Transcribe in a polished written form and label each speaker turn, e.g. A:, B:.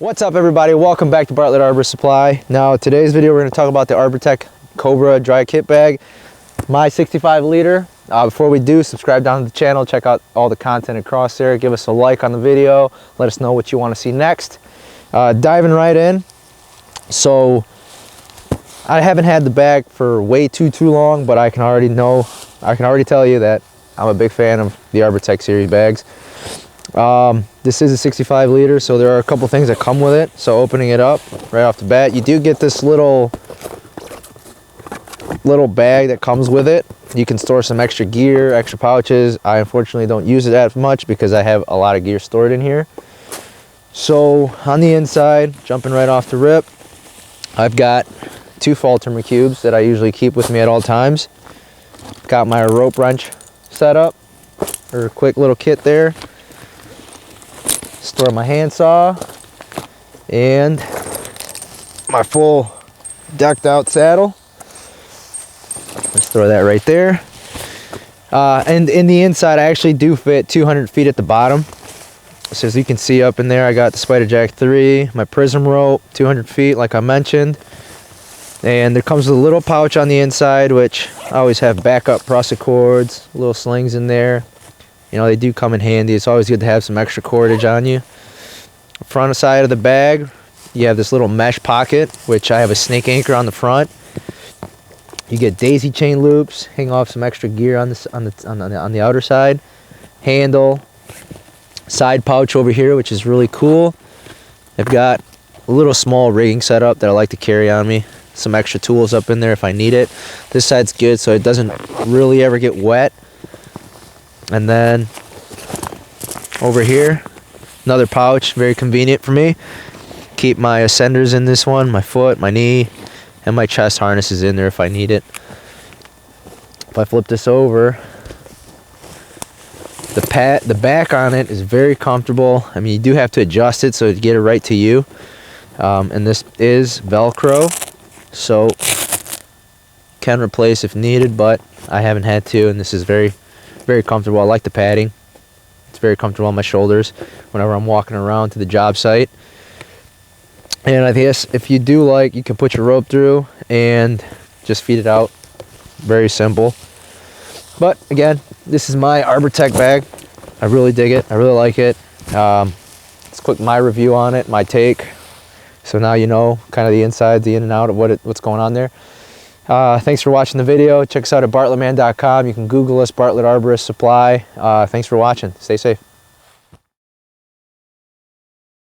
A: What's up, everybody? Welcome back to Bartlett Arbor Supply. Now, today's video, we're going to talk about the Arbortec Cobra dry kit bag, my 65 liter. Before we do, subscribe down to the channel, check out all the content across there, give us a like on the video, let us know what you want to see next. Diving right in. So, I haven't had the bag for way too long, but I can already tell you that I'm a big fan of the Arbortec series bags. This is a 65 liter, so there are a couple things that come with it. So opening it up right off the bat, you do get this little bag that comes with it. You can store some extra gear, extra pouches. I unfortunately don't use it that much because I have a lot of gear stored in here. So on the inside, jumping right off the rip, I've got 2 fall trimmer cubes that I usually keep with me at all times. Got my rope wrench set up, or a quick little kit there. Store my handsaw and my full decked out saddle. Let's throw that right there. And in the inside, I actually do fit 200 feet at the bottom. So as you can see up in there, I got the Spider Jack 3, my prism rope, 200 feet like I mentioned. And there comes with a little pouch on the inside, which I always have backup prusik cords, little slings in there. You know, they do come in handy. It's always good to have some extra cordage on you. Front side of the bag, you have this little mesh pocket, which I have a snake anchor on the front. You get daisy chain loops, hang off some extra gear on the outer side. Handle, side pouch over here, which is really cool. I've got a little small rigging setup that I like to carry on me. Some extra tools up in there if I need it. This side's good, so it doesn't really ever get wet. And then over here, another pouch, very convenient for me. Keep my ascenders in this one, my foot, my knee, and my chest harness is in there if I need it. If I flip this over, the back on it is very comfortable. I mean, you do have to adjust it so to get it right to you. And this is Velcro, so can replace if needed, but I haven't had to, and this is very comfortable. I like the padding. It's very comfortable on my shoulders whenever I'm walking around to the job site. And I guess if you do like, you can put your rope through and just feed it out. Very simple. But again, this is my Arbortec bag. I really dig it. I really like it. It's quick my review on it, my take. So now you know kind of the inside, the in and out of what's going on there. Thanks for watching the video. Check us out at bartlettman.com. You can Google us, Bartlett Arborist Supply. Thanks for watching. Stay safe.